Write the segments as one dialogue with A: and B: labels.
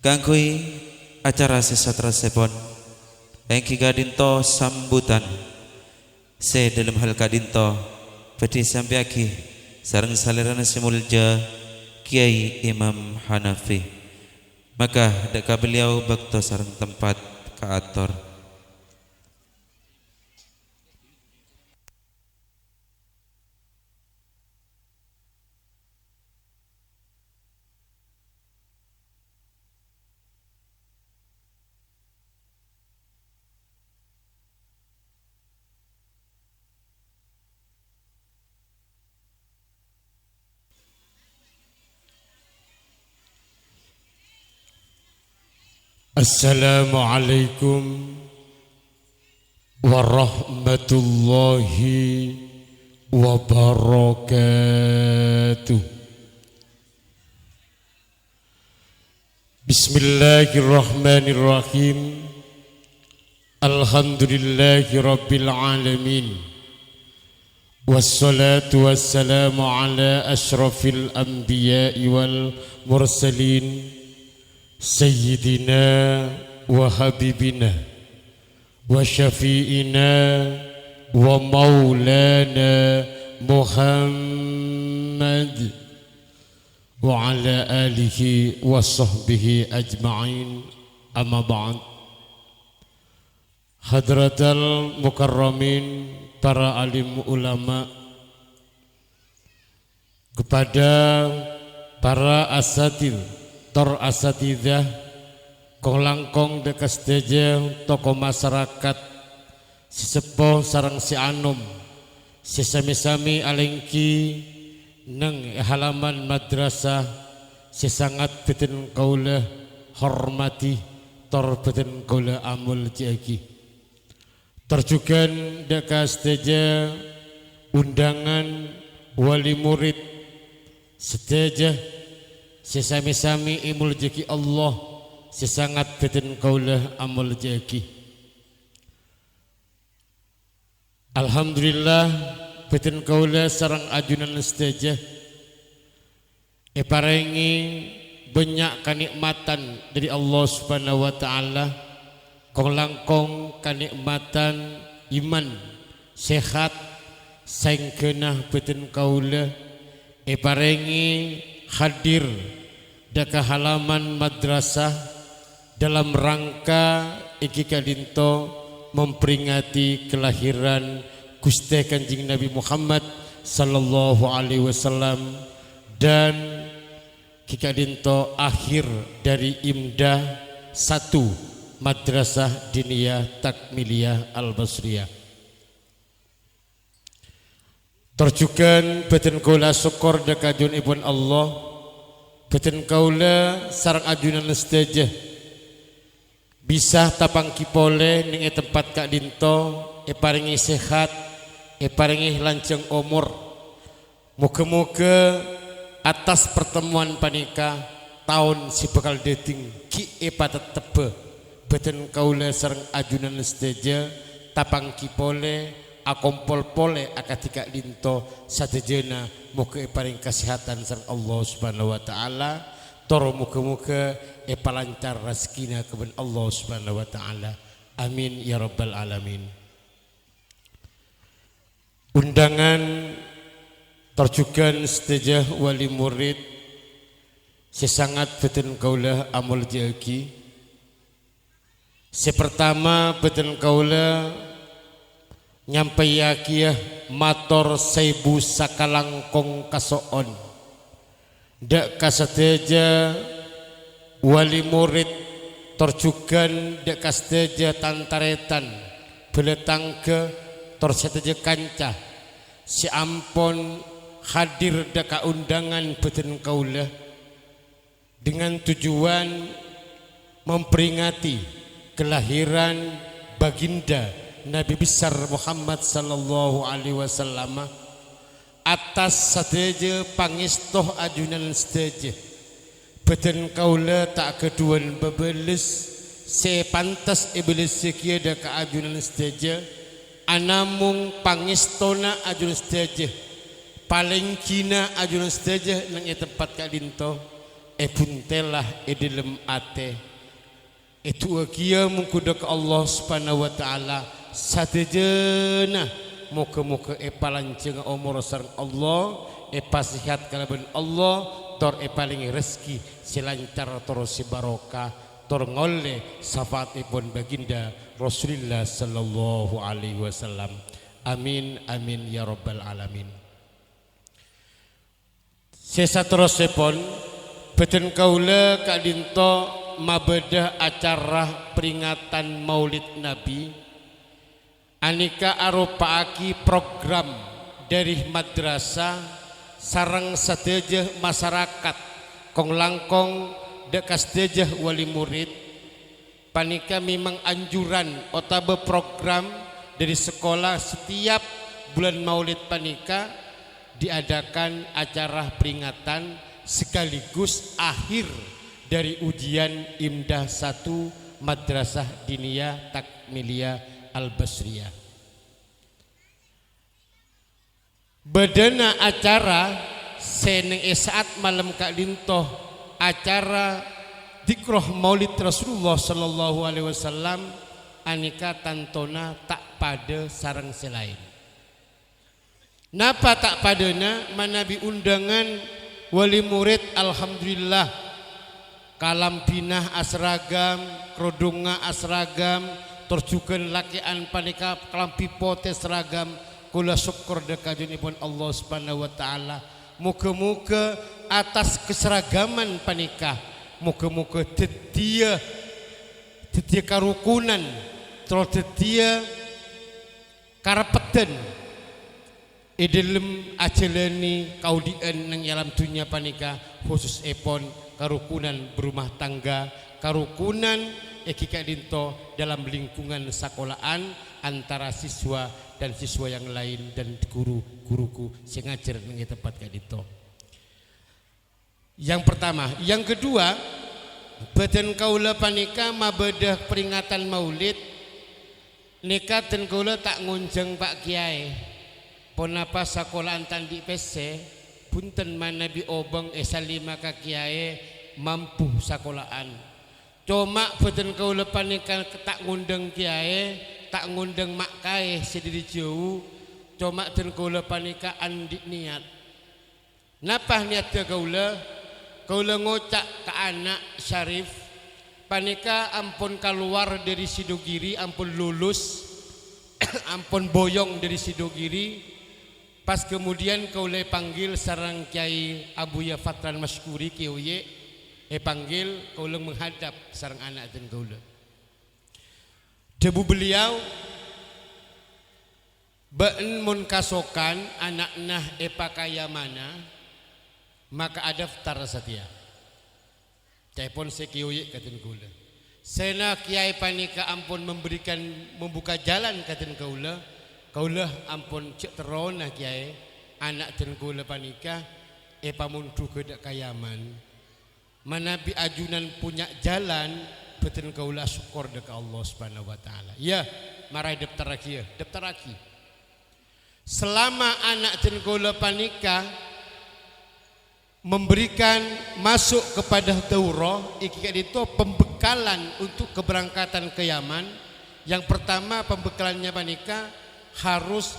A: Kangkui acara sesatra sepon engki kadinto sambutan se dalam hal kadinto peti sampiaki sareng salirana simulja Kiai Imam Hanafi. Maka deka beliau bakto sareng tempat kaator.
B: Assalamualaikum warahmatullahi wabarakatuh. Bismillahirrahmanirrahim. Alhamdulillahi rabbil alamin. Wassalatu wassalamu ala ashrafil anbiya'i wal mursalin Sayyidina wa habibina wa syafi'ina wa maulana Muhammad wa ala alihi wa sahbihi ajma'in, amma ba'd. Hadratal mukarramin, para alim ulama, kepada para asatidz tor asatidzah kong langkong dekas teje tokoh masyarakat sisepo sarang si anom sesami-sami alengki neng halaman madrasah sesangat beten kaula hormati tor beten kaula amul jeki terjugan dekas teje undangan wali murid seteje sesami-sami imul jeki Allah sesangat beten kaulah amal jeki. Alhamdulillah beten kaulah sarang ajunan stajah parengi banyak kenikmatan dari Allah Subhanahu wa taala, kong langkong kenikmatan iman sehat sangkenah beten kaulah parengi hadir daka halaman madrasah dalam rangka iki kadinto memperingati kelahiran Gusti Kanjeng Nabi Muhammad sallallahu alaihi wasallam dan kikadinto akhir dari imdah 1 Madrasah Diniyah Takmiliyah Al-Basriyah. Terjukan beten kaula syukur deka ajun ibun Allah, beten kaula sarang ajunan stajah bisa tapang kipole ning tempat kak dinto paringi sehat paringi lanceng umur. Muga-muga atas pertemuan panika tahun si bakal dating ki patetebe beten kaula sarang ajunan stajah tapang kipole akompol pole akatika dinto satejena muka paring kesehatan sareng Allah Subhanahu wa taala toro muka-muka palancar rezekina keben Allah Subhanahu wa taala, amin ya rabbal alamin. Undangan terjugan stajah wali murid sesangat beten kaulah amul jeki. Sepertama beten kaulah nyampai yakiah mator seibu sakalangkong kasoon dak kasateja wali murid terjugan dak kasateja tantaretan beletang ke terseteja kanca si ampon hadir dak undangan beten kaulah dengan tujuan memperingati kelahiran baginda Nabi besar Muhammad sallallahu alaihi wasallam atas sateje pangistoh ajunan stage beten kaula tak keduan bebeles sepantas iblis sekia daka ajunan stage anamung pangistona ajunan stage paling kina ajunan stage nang tempat kadinto puntelah dalam ate itu kia mungkudak Allah subhanahu wa ta'ala satejena muka-muka palanceng umur sareng Allah pasihat kalaban Allah tor paling rezeki silancar terus si barokah tor ngolle syafaatipun baginda Rasulullah sallallahu alaihi wasallam. Amin amin ya rabbal alamin. Sesaterusipun beten kaula kadinto mabedah acara peringatan Maulid Nabi anika arupaaki program dari madrasah sareng sadaya masyarakat kong langkong dekas dejah wali murid panika memang anjuran otabe program dari sekolah setiap bulan Maulid panika diadakan acara peringatan sekaligus akhir dari ujian Imdah 1 Madrasah Diniyah Takmiliyah Al-Basriyah. Badana acara seneng saat malam Kak Dintoh acara dikroh Maulid Rasulullah sallallahu alaihi wasallam anika tantona tak pada sarang selain. Napa tak padana manabi undangan wali murid alhamdulillah kalam pinah asragam krodonga asragam terjukan lakian panika kalampi pote seragam kula syukur dekajunipun Allah subhanahu wa ta'ala muka-muka atas keseragaman panika muka-muka tetia karukunan terus tetia karepeten dalam acelani kaudian nang alam dunia panika khusus epon karukunan berumah tangga karukunan ekika dinto dalam lingkungan sekolahan antara siswa dan siswa yang lain dan guru-guruku sing ngajar nang tempat ka dinto. Yang pertama, yang kedua, badan kaula panika mabedah peringatan Maulid nika den kaula tak ngunjeng Pak Kiai. Ponapa sekolahan tandi PC punten manabi obeng esalima ka Kiai mampu sekolahan. Cuma badan kaula panika tak ngundang Kiai, tak ngundang mak kae sediri jauh. Cuma den kaula panika andi niat. Napa niat kaula? Kaula ngocak ke anak Syarif panika ampun keluar dari Sidogiri ampun lulus ampun boyong dari Sidogiri pas kemudian kaula panggil sarang Kiai Abuya Fatran Masyukuri kiye panggil kaula menghadap sarang anak dan kaula debu beliau baen mun kasokan anak nah pakaya mana maka ada daftar setia. Telepon sekioi katen kaula. Sena Kiai panika ampun membuka jalan katen kaula. Kaula ampun cek terona Kiai anak ten kaula panika pamuntu kedak kayaman. Manabi ajunan punya jalan beten kaula syukur dekat Allah Subhanahu wa taala. Ya, marai daftar lagi ya, daftar lagi. Selama anak ten kaula panika memberikan masuk kepada daurah ikikat itu pembekalan untuk keberangkatan ke Yaman. Yang pertama pembekalannya panika harus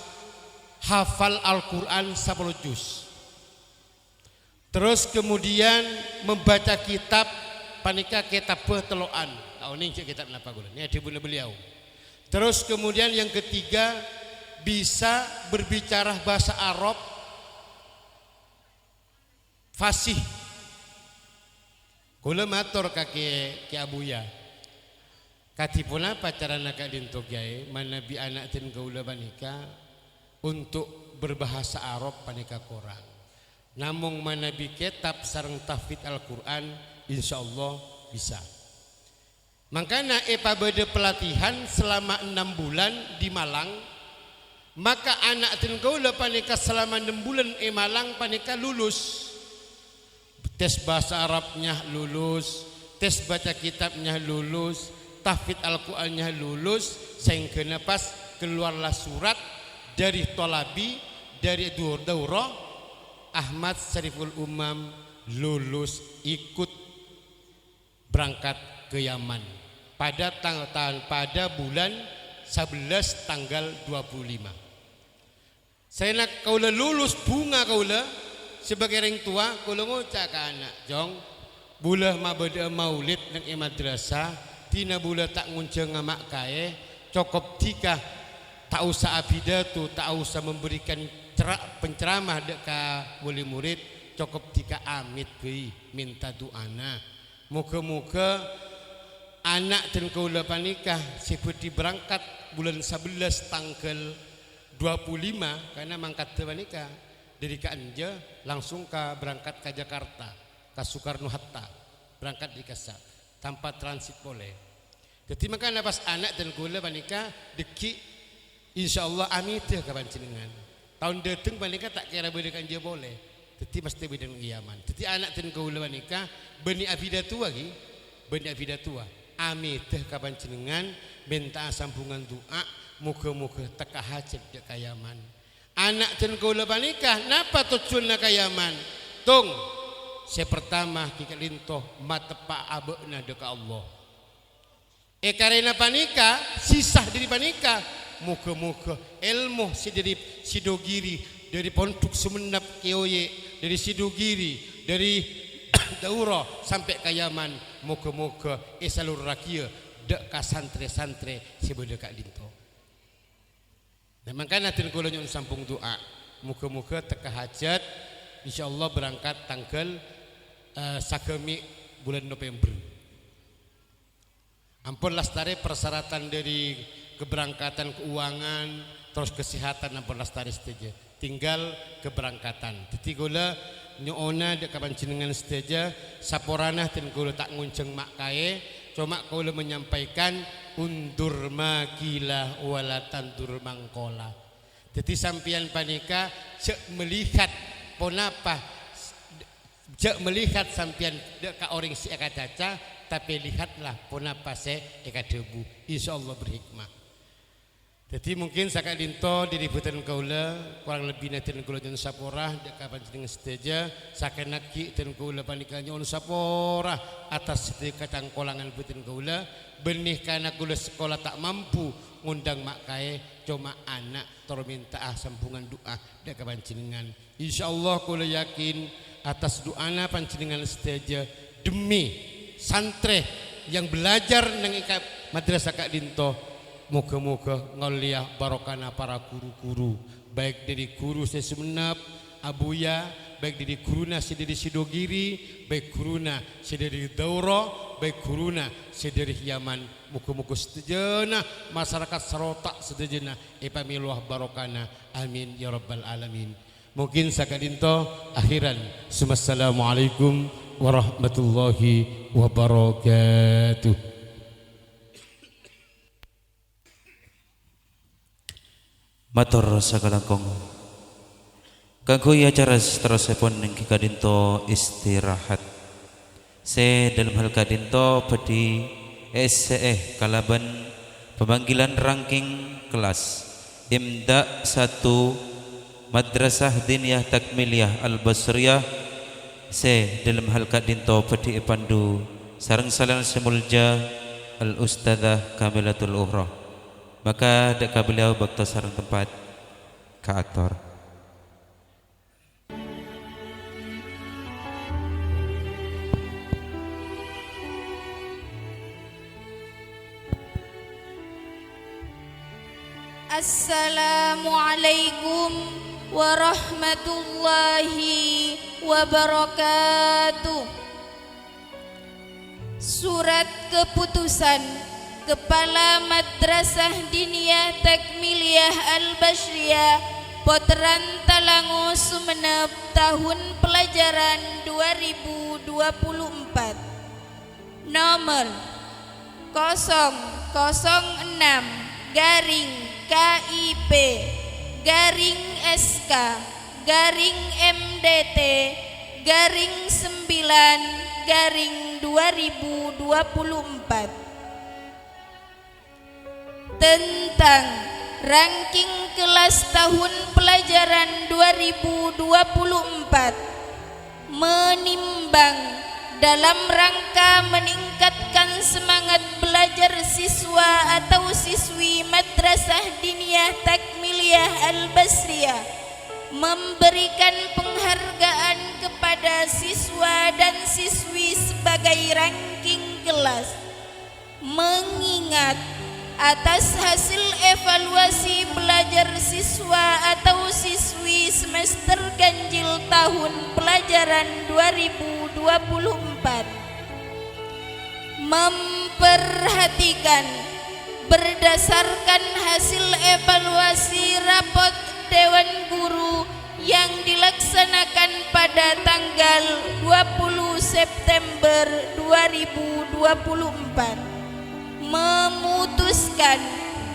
B: hafal Al-Quran 10 juz. Terus kemudian membaca kitab panika kitab teloan. Tahu nih kitab napa gula? Ini ada beliau. Terus kemudian yang ketiga bisa berbicara bahasa Arab fasih. Kula matur kaki Abuya. Katipuna pacaran ka dinto Kiai manabi anak ten kaula panika untuk berbahasa Arab panika kurang. Namung manabi kitab sareng tahfidz Al-Qur'an insyaallah bisa. Makanya pabade pelatihan selama 6 bulan di Malang. Maka anak ten kaula panika selama 6 bulan Malang panika lulus. Tes bahasa Arabnya lulus, tes baca kitabnya lulus, tahfidz Al-Qur'annya lulus, sehingga pas keluarlah surat dari Tolabi dari daurah Ahmad Syariful Umam lulus ikut berangkat ke Yaman pada pada bulan 11 tanggal 25. Saya nak kaula lulus bunga kaula sebagai orang tua kaula ngucap ke anak jong bulah mabada maulid nang madrasah tina bulah tak ngunceng ngamak kae cukup tika tak usah abidatu tak usah memberikan penceramah deka wali murid cukup tika amit beuy minta doana muga-muga anak dan kaula panikah seperti berangkat bulan 11 tanggal 25 karena mangkat panikah dari ke Anja langsung ke berangkat ke Jakarta ke Soekarno Hatta berangkat di Kasab tanpa transit boleh. Jadi makanya pas anak dan kaula panikah deki insyaallah amit ke panjenengan tahun datang panikah tak kira beda Anja boleh. Jadi mesti beda Yaman. Jadi anak dan kaula panikah beni abidatu lagi beni abidatu amit ke panjenengan minta sambungan doa muga-muga teka hajat dek ka Yaman. Anak dan kaula panikah napa tujuan ka Yaman? Tung saya pertama kita lintoh matepa abeuna dek Allah. Karena panika sisah dari panika muga-muga ilmu dari Sidogiri dari Pondok Sumenep Kioye dari Sidogiri dari Dauro sampai ke Yaman muga-muga salur rakia dek ka santre-santre sebeda kak lintoh. Nah makanya nanti kula nyuwun sambung doa muga-muga teka hajat insyaallah berangkat tanggal sakemi bulan November. Ampun lastare persyaratan dari keberangkatan keuangan terus kesehatan ampun lastare saja tinggal keberangkatan. Jadi kula nyuona dek panjenengan saja saporana ten kula tak ngunceng mak kae cuma kula menyampaikan undur makilah wala tandur mangkola. Jadi sampian panika cek melihat ponapa cek melihat sampian deka orang si eka caca tapi lihatlah ponapa se eka debu insyaallah berhikmah. Jadi mungkin sakak linto diributan kaula kurang lebih nanti kaula nyuwun saporah deka panjenengan sedaja sakenaki dan kaula panika nyuwun saporah atas sedekah cangkolangan butin kaula benih kana kula sekolah tak mampu ngundang mak kae cuma anak tor minta sambungan doa deka panjenengan insyaallah kula yakin atas doana panjenengan sedaja demi santre yang belajar nang madrasah Kak Dinto moga-moga ngoliah barokana para guru-guru baik dari guru saya Sumenep Abuya baik dari guruna saya dari Sidogiri baik guruna saya dari Dauro baik guruna saya dari Yaman moga-moga sedejana masyarakat serotak sedejana pamiluah barokana amin ya rabbal alamin. Mungkin sakadinto akhiran assalamualaikum warahmatullahi wabarakatuh.
A: Matur sakalangkung kanggo acara terusipun ing kadinto istirahat se dalam hal kadinto bedi kalaban pemanggilan ranking kelas Imda 1 Madrasah Diniyah Takmiliyah Al-Basriyah se dalam hal kadinto bedi pandu sareng salan semulja Al-Ustadzah Kamilatul Ukhra. Maka deka beliau bakto sareng tempat ke aktor.
C: Assalamualaikum warahmatullahi wabarakatuh. Surat keputusan Kepala Madrasah Diniyah Takmiliyah Al-Basriyah Potran Talango Sumenep tahun pelajaran 2024 nomor 006 garing KIP garing SK garing MDT garing 9 garing 2024 tentang ranking kelas tahun pelajaran 2024 menimbang dalam rangka meningkatkan semangat belajar siswa atau siswi Madrasah Diniyah Takmiliyah Al-Basriyah, memberikan penghargaan kepada siswa dan siswi sebagai ranking kelas, mengingat atas hasil evaluasi belajar siswa atau siswi semester ganjil tahun pelajaran 2024, memperhatikan berdasarkan hasil evaluasi rapot Dewan Guru yang dilaksanakan pada tanggal 20 September 2024, memutuskan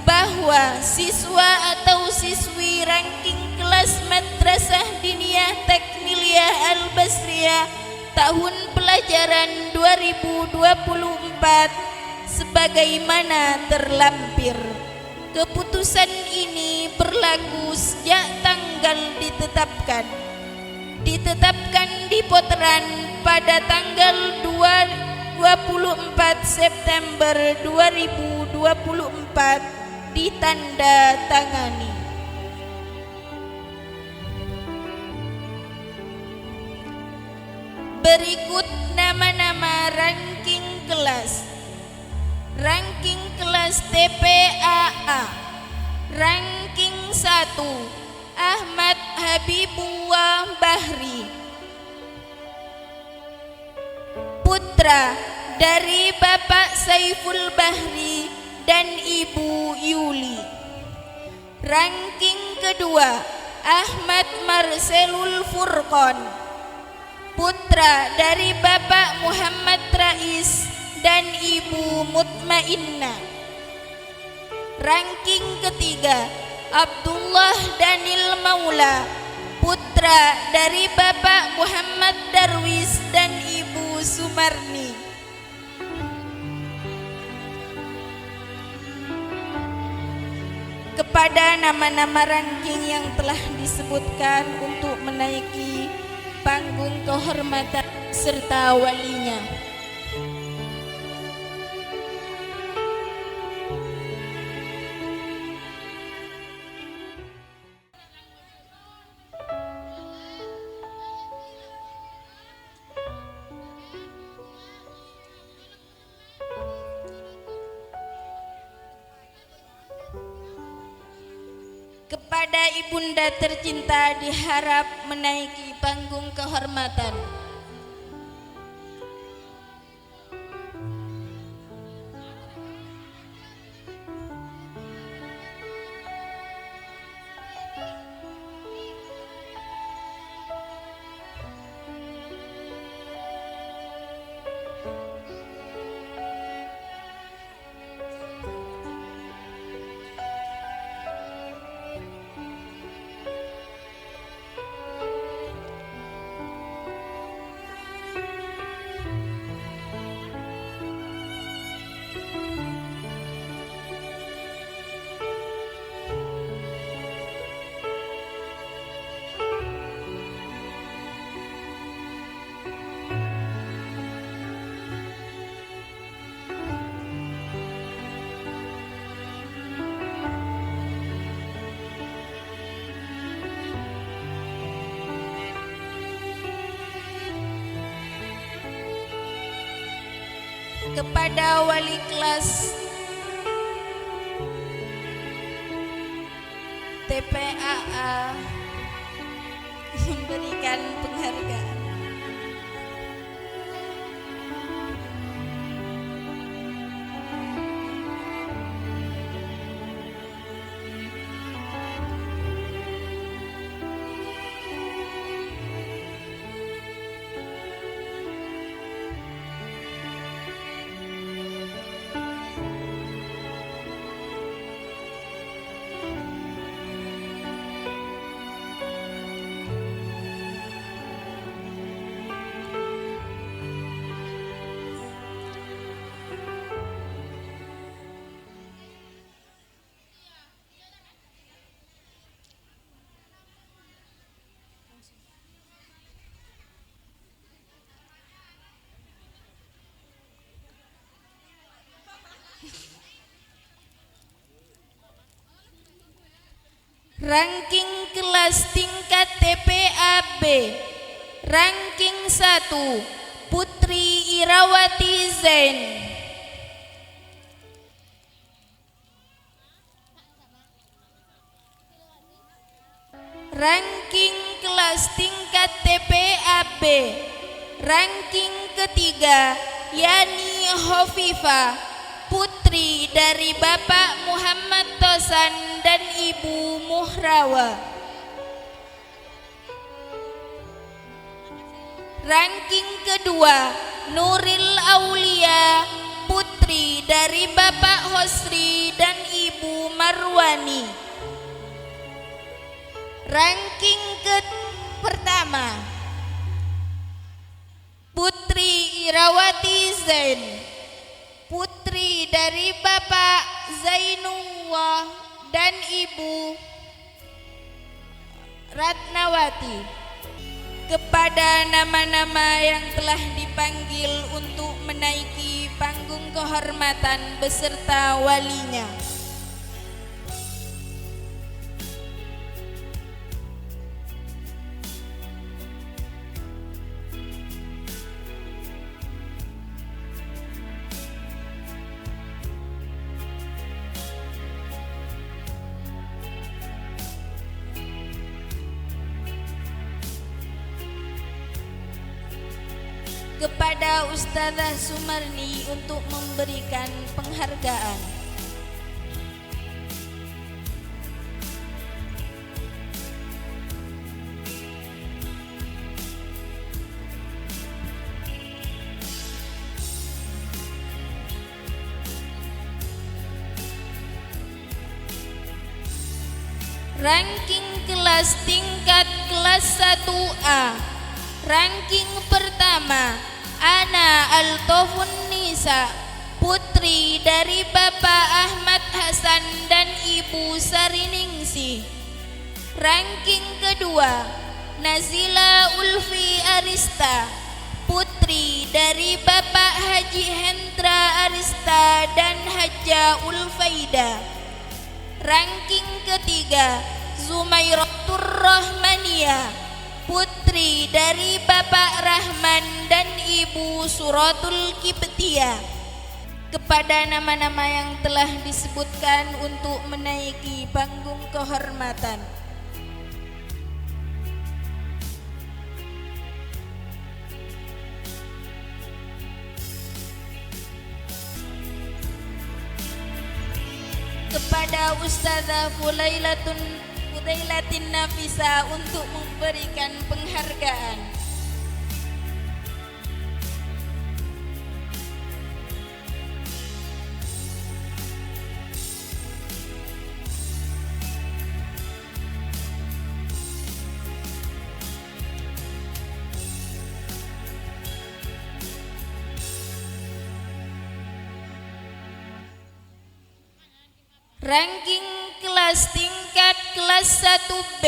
C: bahwa siswa atau siswi ranking kelas Madrasah Diniyah Takmiliyah Al-Basriyah tahun pelajaran 2024 sebagaimana terlampir. Keputusan ini berlaku sejak tanggal ditetapkan di Potran pada tanggal 24 September 2024 ditanda tangani. Berikut nama-nama ranking kelas. Ranking kelas TPAA. Ranking 1 Ahmad Habibullah Bahri, putra dari Bapak Saiful Bahri dan Ibu Yuli. Ranking kedua Ahmad Marcelul Furqon, putra dari Bapak Muhammad Rais dan Ibu Mutmainnah. Ranking ketiga Abdullah Danil Maula, putra dari Bapak Muhammad Darwis dan Ibu Sumarni. Kepada nama-nama ranking yang telah disebutkan untuk menaiki panggung kehormatan serta walinya. Kepada ibunda tercinta diharap menaiki panggung kehormatan. Kepada wali kelas TPAA memberikan penghargaan. Ranking kelas tingkat TPAB. Ranking 1 Putri Irawati Zain. Ranking kelas tingkat TPAB. Ranking ketiga Yani Hovifa, putri dari Bapak Muhammad Tosan dan Ibu Muhrawa. Ranking kedua Nuril Aulia, putri dari Bapak Hosri dan Ibu Marwani. Ranking pertama Putri Irawati Zain, putri dari Bapak Zainullah dan Ibu Ratnawati. Kepada nama-nama yang telah dipanggil untuk menaiki panggung kehormatan beserta walinya. Kepada Ustazah Sumarni untuk memberikan penghargaan. Ranking kelas tingkat kelas 1A. Ranking pertama Ana Altofun Nisa, putri dari Bapak Ahmad Hasan dan Ibu Sariningsi. Ranking kedua Nazila Ulfi Arista, putri dari Bapak Haji Hendra Arista dan Hajja Ulfaida. Ranking ketiga Zumairatur Rahmania, putri dari Bapak Rahman dan Ibu Suratul Kiptiyah. Kepada nama-nama yang telah disebutkan untuk menaiki panggung kehormatan. Kepada Ustazah Fudailatin Nafisa untuk memberikan penghargaan. Ranking kelas tingkat kelas 1B.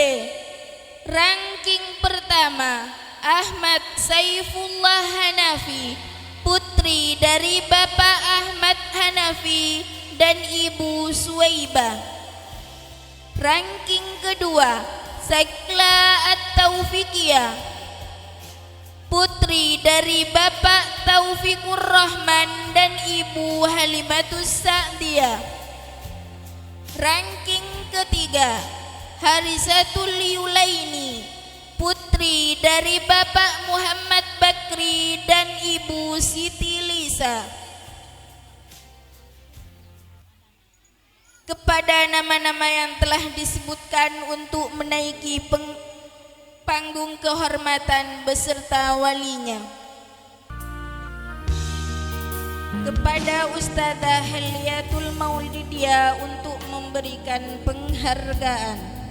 C: Ranking pertama Ahmad Saifullah Hanafi, putri dari Bapak Ahmad Hanafi dan Ibu Suwaibah. Ranking kedua Sakla At-Taufiqiyah, putri dari Bapak Taufikur Rahman dan Ibu Halimatus Sa'diyah. Ranking ketiga Harisatul Yulaini, putri dari Bapak Muhammad Bakri dan Ibu Siti Lisa. Kepada nama-nama yang telah disebutkan untuk menaiki panggung kehormatan beserta walinya. Kepada Ustazah Heliatul Maulidiyah untuk memberikan penghargaan.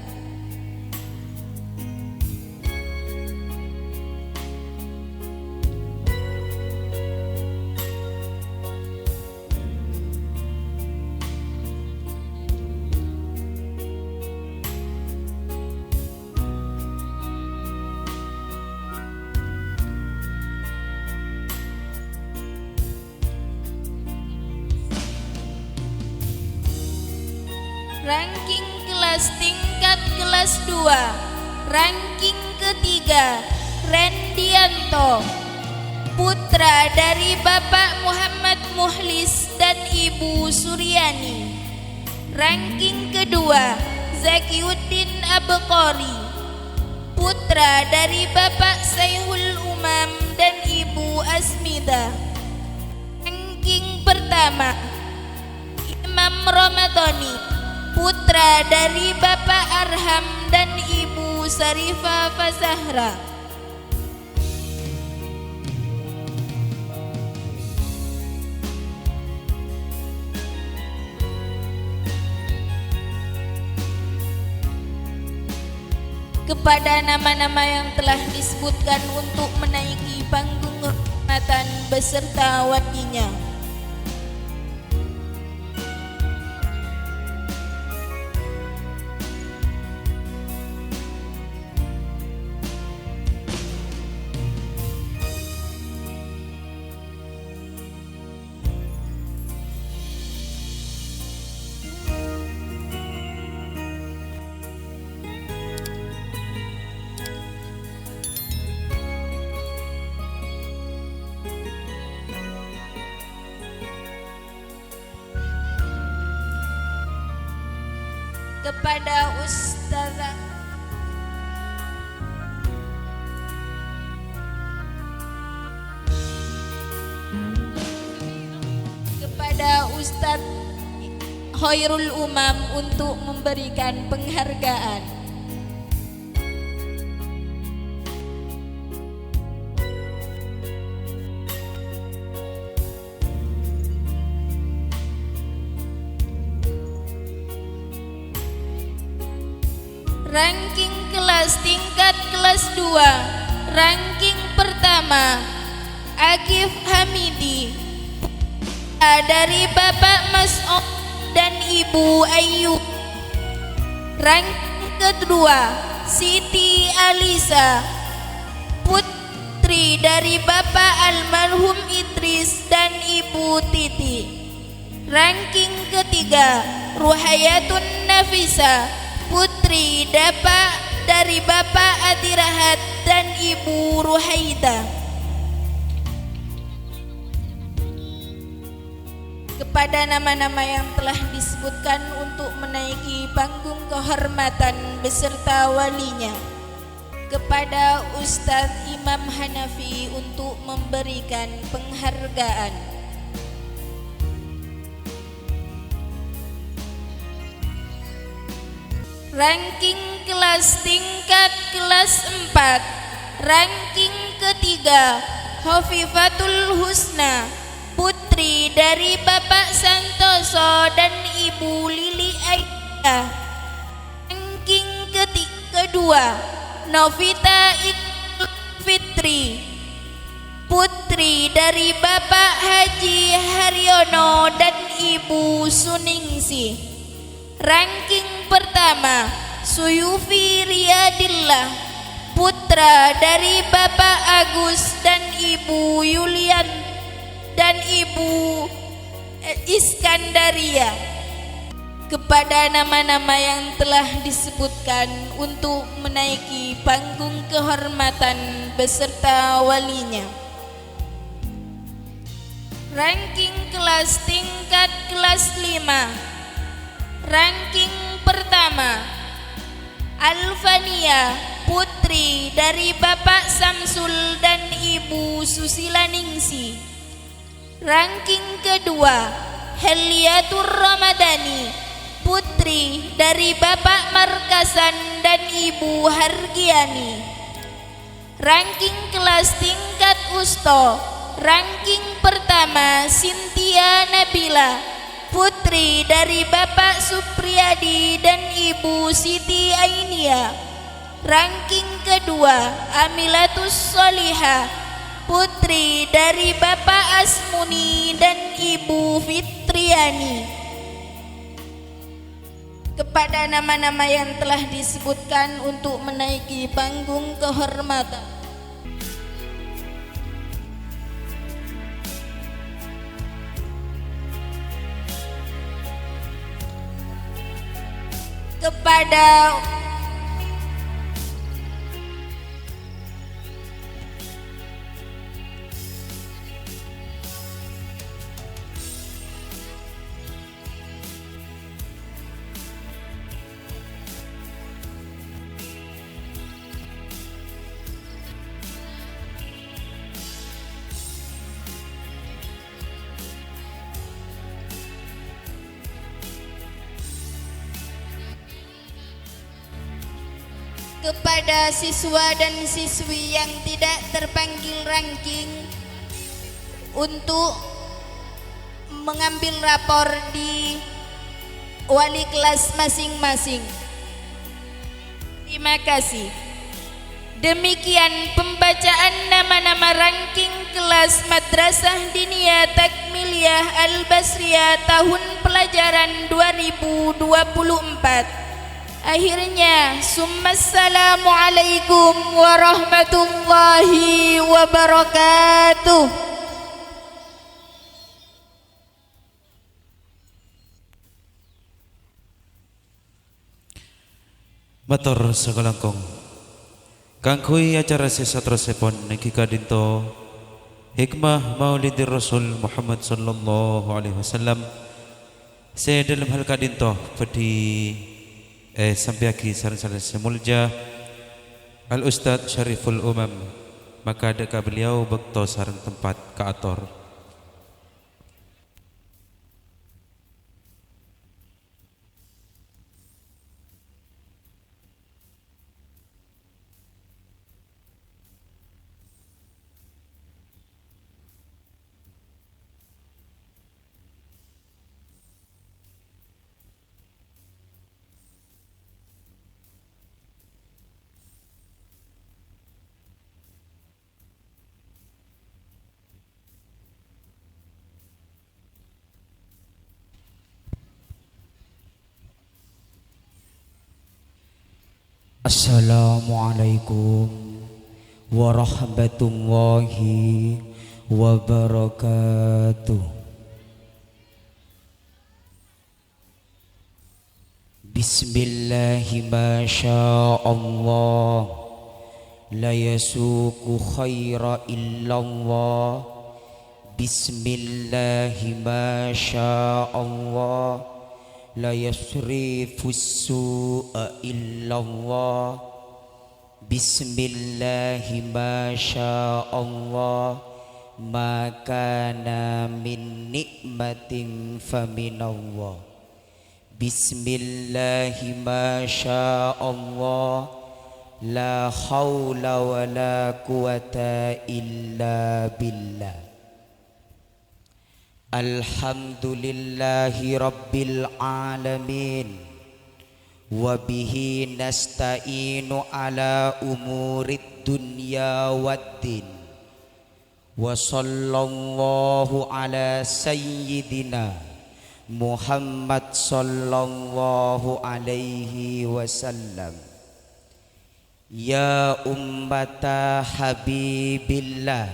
C: Ranking kelas kelas tingkat kelas 2, ranking ketiga, Rendianto, putra dari Bapak Muhammad Muhlis dan Ibu Suryani. Ranking kedua, Zakiuddin Abqari, putra dari Bapak Saihul Umam dan Ibu Asmida. Ranking pertama, Imam Ramadhani, putra dari Bapak Arham dan Ibu Sarifah Fazahra. Kepada nama-nama yang telah disebutkan untuk menaiki panggung kehormatan beserta wadinya. Kepada Ustazah Ustadz Khairul Umam untuk memberikan penghargaan. Ranking kelas tingkat kelas 2, ranking pertama, Akif Hamidi, dari Bapak Mas'ud dan Ibu Ayu. Ranking kedua, Siti Alisa, putri dari Bapak Almarhum Idris dan Ibu Titi. Ranking ketiga, Ruhayatun Nafisa, putri dari Bapak Adirahat dan Ibu Ruhaida. Kepada nama-nama yang telah disebutkan untuk menaiki panggung kehormatan beserta walinya. Kepada Ustadz Imam Hanafi untuk memberikan penghargaan. Ranking kelas tingkat kelas 4, ranking ketiga, Hofifatul Husna, putri dari Bapak Santoso dan Ibu Lili Aisyah. Ranking kedua, Novita Iqbal Fitri, putri dari Bapak Haji Haryono dan Ibu Suningsih. Ranking pertama, Suyufi Riyadillah, putra dari Bapak Agus dan Ibu Yulian dan Ibu Iskandaria. Kepada nama-nama yang telah disebutkan untuk menaiki panggung kehormatan beserta walinya. Ranking kelas tingkat kelas 5, ranking pertama, Alfania, putri dari Bapak Samsul dan Ibu Susila Ningsi. Ranking kedua, Heliatur Ramadhani, putri dari Bapak Markasan dan Ibu Hargiani. Ranking kelas tingkat Usto, ranking pertama, Cynthia Nabila, putri dari Bapak Supriyadi dan Ibu Siti Ainia. Ranking kedua, Amilatus Solihah, putri dari Bapak Asmuni dan Ibu Fitriani. Kepada nama-nama yang telah disebutkan untuk menaiki panggung kehormatan. kepada kepada siswa dan siswi yang tidak terpanggil ranking untuk mengambil rapor di wali kelas masing-masing. Terima kasih. Demikian pembacaan nama-nama ranking kelas Madrasah Diniyah Takmiliyah Al-Basriyah tahun pelajaran 2024. Akhirnya, Assalamualaikum warahmatullahi wabarakatuh.
A: Matur sakalangkong kangkui acara sesatrosipun niki kadinto hikmah Maulidir Rasul Muhammad sallallahu alaihi wasallam. Saya dalam hal kadinto pedi sampiaki saran-saran semulja Al Ustadz Syariful Umam, maka adakah beliau bekto saran tempat ke ator.
D: Assalamualaikum warahmatullahi wabarakatuh. Bismillahi ma sya'allah, la yasuku khaira illallah. Bismillahi ma sya'allah, la yasrifus su'a illallah. Bismillahi ma sya'allah, ma kana min nikmatin faminallah. Bismillahi ma sya'allah, la hawla wa la quwata illa billah. Alhamdulillahi rabbil alamin, wa bihi nasta'inu ala umurid dunya waddin, wa sallallahu ala sayyidina Muhammad sallallahu alaihi wasallam. Ya ummata habibillah,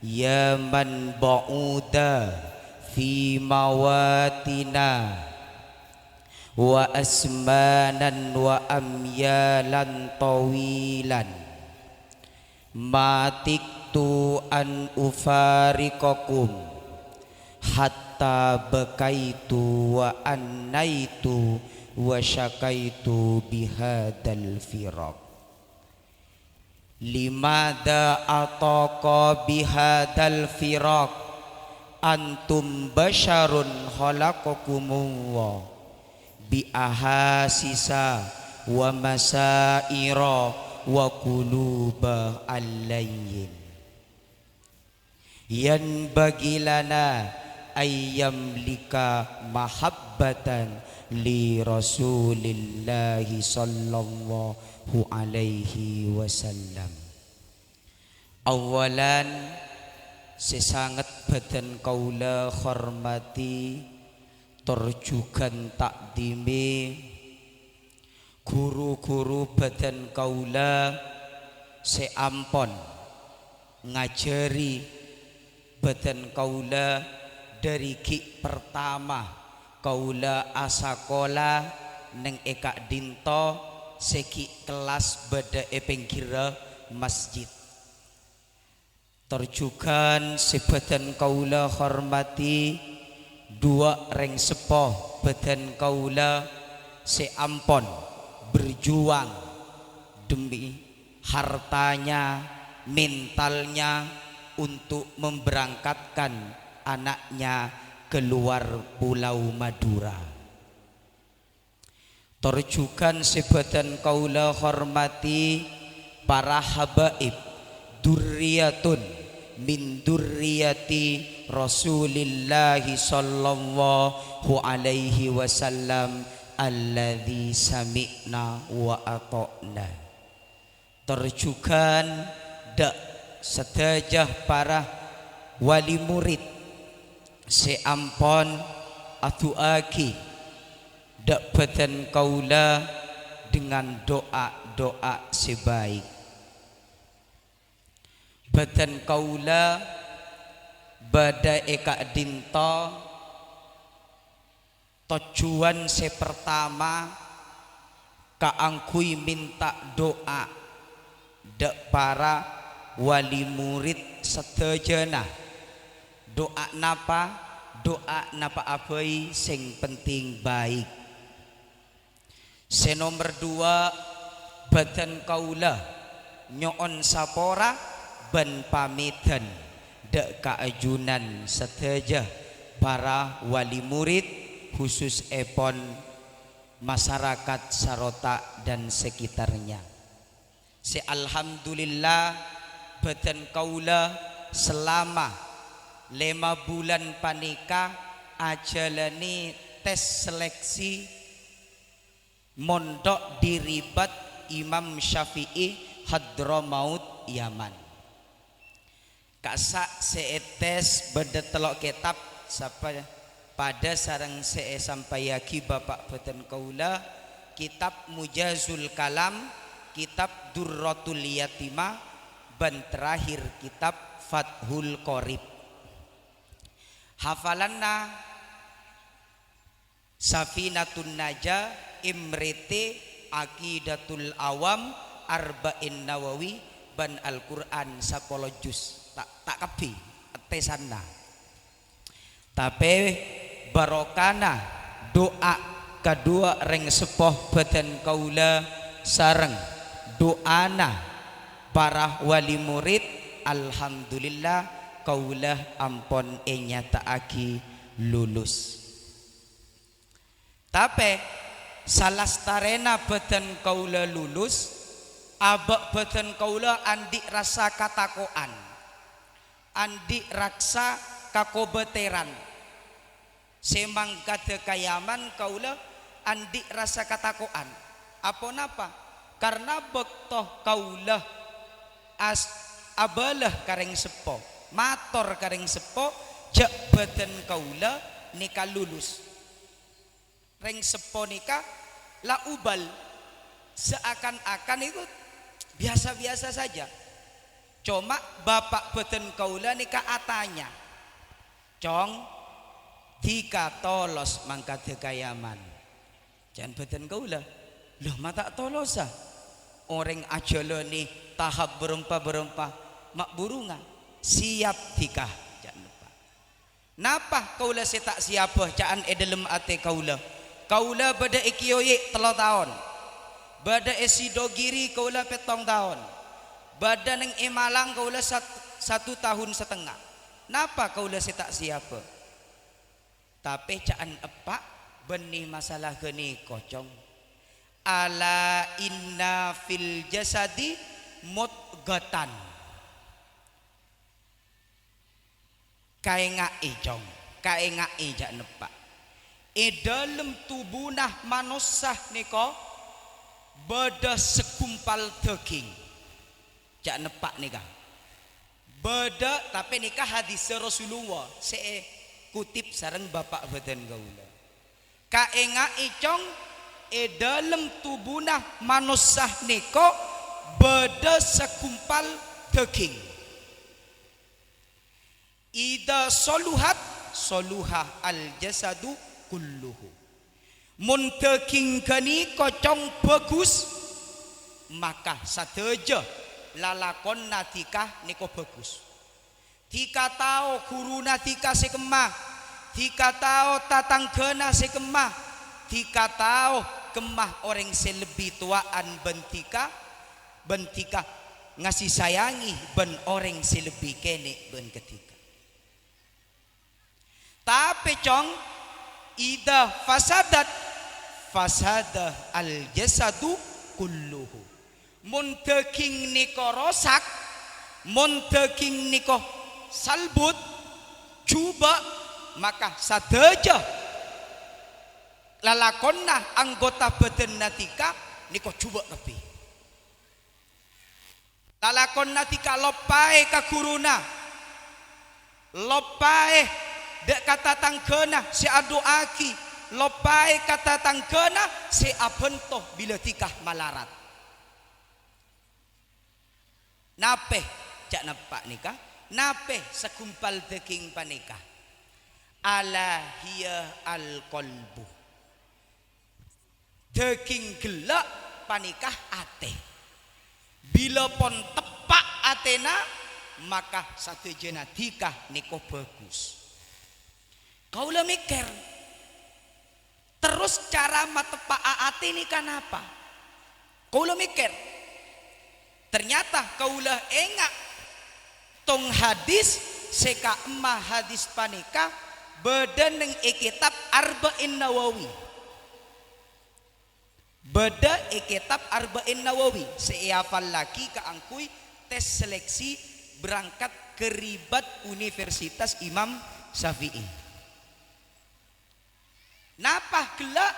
D: ya man ba'uda fi mawatina, wa asmanan wa amyalan tawilan, matiktu an ufarikakum hatta bakaitu wa annaitu wa syakaitu bihadal firaq. Limada ataqa bihadal firaq, antum basyarun khalaqakumullah bi ahasisa wa masaira wa quluba allayyin. Yan bagilana ayyam lika mahabbatan li rasulillahi sallallahu alaihi wasallam. Awalan, sesangat badan kaula hormati terjugan takdimi guru-guru badan kaula seampon ngajari badan kaula dari gig pertama kaula asakola neng eka dinto seki kelas beda pinggir masjid. Terjugan sebadan kaula hormati dua reng sepoh badan kaula seampon berjuang demi hartanya, mentalnya untuk memberangkatkan anaknya keluar Pulau Madura. Terjugan sebadan kaula hormati para habaib durriyatun min durriyati Rasulillah sallallahu alaihi wasallam alladzi sami'na wa ata'na. Terjugan dak sedajah para wali murid seampon atuaki dak badan kaula dengan doa-doa sebaik. Badan kaula bada eka dinto tujuan sepertama kaangkui minta doa dak para wali murid sedajana. Doa napa abai sing penting baik. Senomor 2 badan kaula nyoon sapora ben pamitan dak kaajunan sedaya para wali murid khusus epon masyarakat Sarota dan sekitarnya. Alhamdulillah badan kaula selama 5 bulan panika ajalani tes seleksi mondok di Ribat Imam Syafi'i Hadramaut Yaman. Kasa seetes beda telok kitab sapa pada sarang sampai yaki bapak badan kaula kitab Mujazul Kalam, kitab Durratul Yatimah, dan terakhir kitab Fathul Qorib. Hafalanna Safinatun Najah, Imriti, Aqidatul Awam, Arba'in Nawawi, ban Al-Quran 10 juz. Tak kebi tesana. Tapi barokana doa kedua reng sepoh badan kaula sareng doana para wali murid, alhamdulillah kaula ampon nyataake lulus. Tapi salastarena badan kaula lulus, abak badan kaula andik rasa katakoan, andik raksa kakobeteran, semang kata kayaman kaula andik rasa katakoan. Apa napa? Karena bektoh kaula abalah kareng sepo, mator kareng sepo, jak badan kaula nika lulus. Reng sepo nika la ubal, seakan-akan itu biasa-biasa saja. Cuma bapak badan kaula nika atanya, cong tika tolos mangkat kayaman. Jangan badan kaula, loh mata tolosa. Orang ajalo nih tahap berempa mak burunga siap tika. Jangan lupa. Napa kaula setak siapa caan edelem ate kaula. Kaula bada ikiyoye 3 tahun. Bada esidogiri kaula 7 tahun. Bada neng Emalang kaula 1 tahun setengah. Napa kaula setak siapa? Tapi caan epak benih masalah geni kocong. Ala inna fil jasadi mudghatan. Kaengai cong, kaengai jak nepak. Dalam tubuh manusia niko beda sekumpal daging. Jak nepak nikah. Beda tapi nikah hadis Rasulullah. Saya kutip sareng bapak badan gaula. Kaengai cong dalam tubuh manusia niko beda sekumpal daging. Ida soluhat soluha al jasadu kulluhu. mun daging gani kocong bagus maka sadeja lalakon natikah niko bagus. Dikatao guru natika sekemah, dikatao tatanggana sekemah, dikatao kemah orang selebih tuaan bentika ngasih sayangi ben orang selebih kene ben ketika. Tapi cong ida fasada al jasadu kulluhu. Mun daging niko rosak, mun daging niko salbut, coba maka sadeja lalakonna anggota badan natika niko coba lebih. Lalakon natika lopae ka guruna, lopae dek kata tanggena si adoaki, lopae kata tanggena si abentoh bila tikah malarat. Nape cak napak nikah, nape segumpal daging panikah. Ala hiya al qalbu. Daging gelak panikah ate. Bila pon tepak atena maka satu jenatikah niko bagus. Kaulah mikir terus cara matepak ate ini kan apa? Kaulah mikir ternyata kaulah engak tong hadis seka emah hadis panika beda neng kitab Arba'in Nawawi. Beda kitab Arba'in Nawawi. Seapal lagi keangkui tes seleksi berangkat ke ribat Universitas Imam Syafi'i. Napa gelak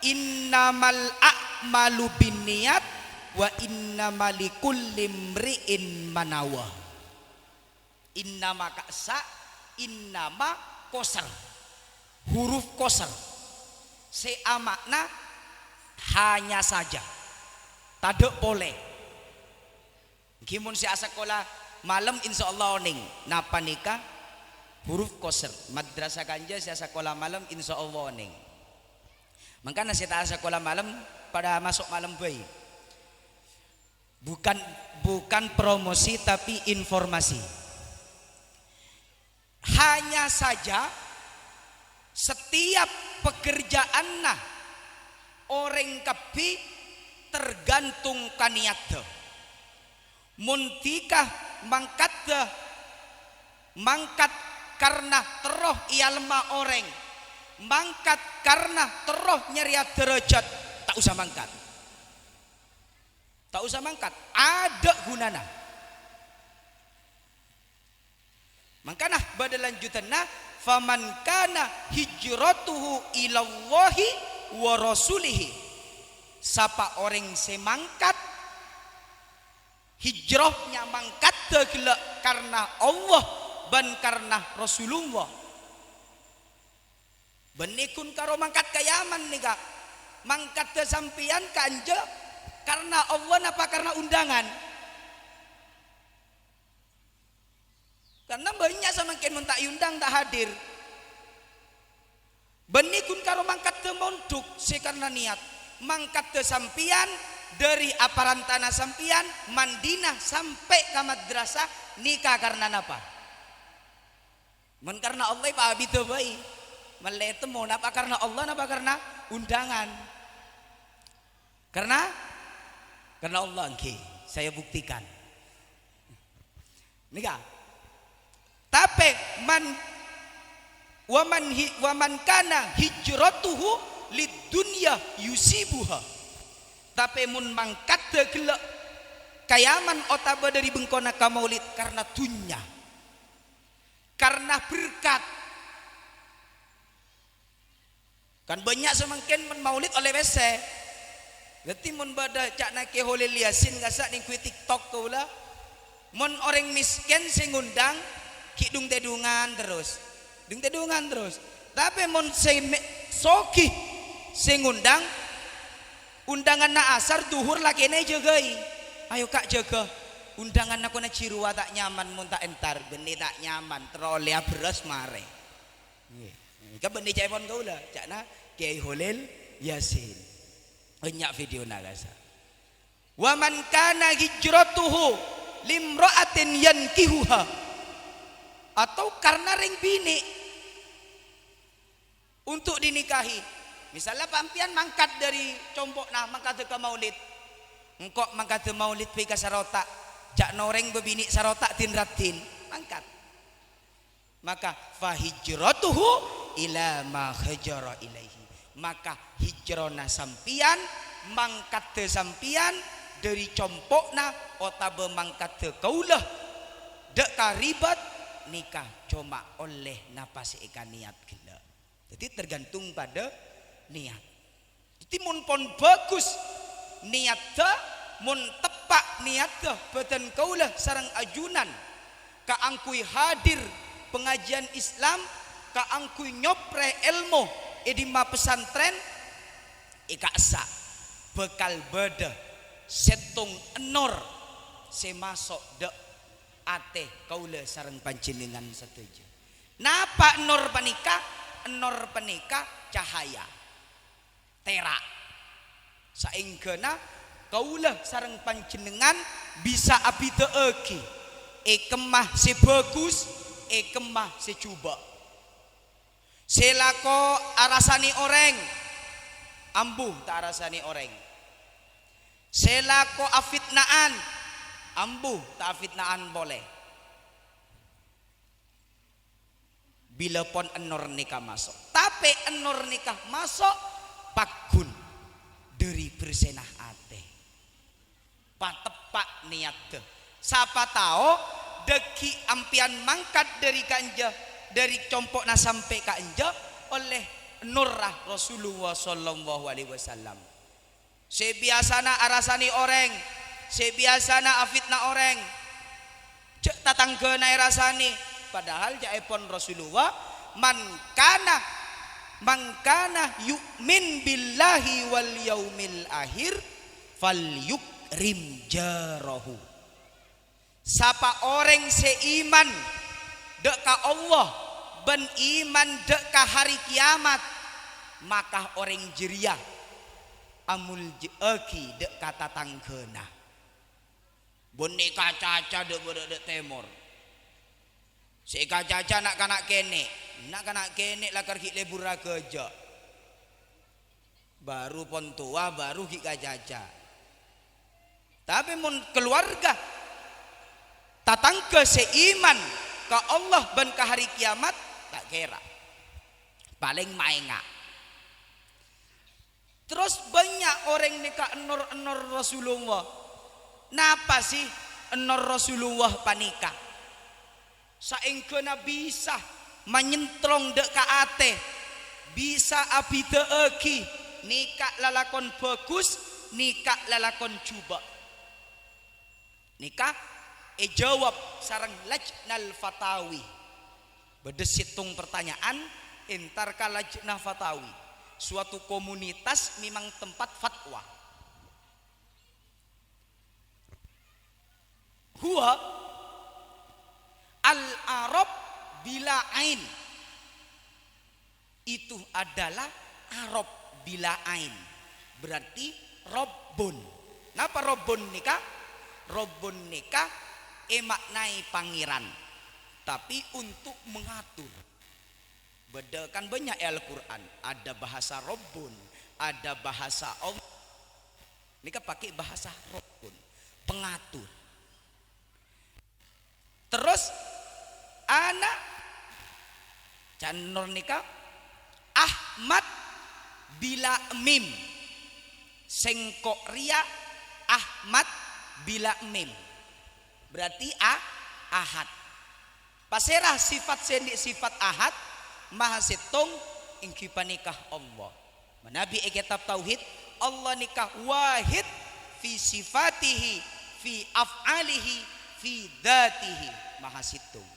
D: innamal a'malu binniyat wa innamal likulli imri'in manawa. Innama ka'sa innama kosar. Huruf kosar. Seamakna hanya saja. Tadek boleh. Gimun si sekolah malam insyaallah oning. Napa nikah? Huruf kosar. Madrasah ganja si sekolah malam insyaallah oning. Makanya si sekolah malam pada masuk malam bayi. Bukan promosi tapi informasi. Hanya saja setiap pekerjaan orang kebi tergantung kaniat. Muntikah mangkat karena teroh ia lemah orang, mangkat karena teroh nyeriat derajat, tak usah mangkat. Tak usah mangkat, ada gunana. Makanya pada lanjutannya faman kana hijratuhu ilallahi wa rasulihi. Sapa orang semangkat hijrahnya mangkat tegela karena Allah dan karena Rasulullah. Benikun karo mangkat kayaman nih kak. Mangkat sampian kanja karena Allah napa karena undangan. Karena banyak semakin mentak undang tak hadir. Benikun karo mangkat monduk se karena niat. Mangkat sampian dari aparantana sampian mandinah sampai ke madrasah nikah karena napa? Men karena Allah pak abi teu bae. Meletem mau napa karena Allah napa karena undangan. Karena Allah nggih, saya buktikan. Nikah. Tapi waman kana hijratuhu lidunya yusibuha. Tapi mun mangkat degelek kayaman otaba dari bengkona ka maulid karena dunya. Karena berkat. Kan banyak semakin men maulid oleh WC. Berarti mun bada cak nake holil yasin gasak ning kuwi TikTok kaula. Mun orang miskin sing ngundang kidung tedungan terus. Dung tedungan terus. Tapi mun soki sing ngundang undangan na asar duhur lakene jagai. Ayo kak jaga. Undangan aku na cirua tak nyaman mun tak entar geni tak nyaman trolea beras mare. Nggih. Ka benih caipon kaula cakna Kiai Holil Yasin. Banyak video nagasa. Wa man kana hijratuhu limra'atin yankihuha, atau karena ring bini untuk dinikahi. Misalnya pampian mangkat dari compok nah mangkat ke maulid. Engkau mangkat ke maulid pi ka sarota. Jak noreng bebini sarota tinratin mangkat. Maka fahijratuhu ila ma hajara ilaihi. Maka hijrona sampian mangkat te sampian dari compokna otabe mangkat te kaulah dek karibat nikah cuma oleh napas ikan niat gila. Jadi tergantung pada niat. Jadi mun pon bagus niat te, mun tepak niat te beten kaulah sarang ajunan ka angkui hadir pengajian Islam, ka angkui nyopre ilmu edima pesantren ika asa bekal beda setung enor semasok de ate kaula sareng panjenengan setuju. Napa enor panika? Enor panika cahaya terak saenggena kaula sareng panjenengan bisa abi teeki kemah sebagus kemah secuba selako arasani oreng ambuh tak arasani oreng selako afitnaan ambuh tak afitnaan boleh bila pon enor nikah masuk. Tapi enor nikah masuk pakun dari bersenah ate patepak niat te. Siapa tahu deki ampian mangkat dari kanja dari compokna sampai kanja oleh nurrah Rasulullah sallallahu alaihi wasallam. Sebiasana arasani oreng, sebiasana afitna oreng. Cek tatangkeuna rasani. Padahal jaipon Rasulullah man kana yu'min billahi wal yaumil akhir falyukrim jarahu. Sapa orang seiman dek ka Allah ben iman dek ka hari kiamat maka orang jeria amul jeeki dek kata tangkeuna boneka caca dek temor seka caca nak kanak kene lakar ki lebur kerja baru pon tua baru ki caca tapi mun keluarga tatang ke seiman ke Allah dan ke hari kiamat tak kira paling mainga. Terus banyak orang nikah enor Rasulullah. Napa sih enor Rasulullah panika? Saengkeuna bisa menyentrong dek ka ate, bisa abi teeki, nikah lalakon bagus, nikah lalakon cuba. Nikah jawab sarang lajnal fatawi. Bedesitung pertanyaan entar ka lajnah fatawi. Suatu komunitas memang tempat fatwa. Huwa al-arab bila ain. Itu adalah Arab bila ain. Berarti Rabbun. Napa Rabbun nikah? Rabbun nikah maknai pangeran. Tapi untuk mengatur. Beda kan banyak Al-Quran. Ada bahasa Rabbun, ada bahasa Allah. Nikah pakai bahasa Rabbun, pengatur. Terus anak canor nikah Ahmad bila mim sengkok ria Ahmad bila mim berarti ahad pasirah sifat sendi sifat ahad maha setong ingki panikah Allah menabi kitab tauhid Allah nikah wahid fi sifatihi fi af'alihi fi dzatihi maha setong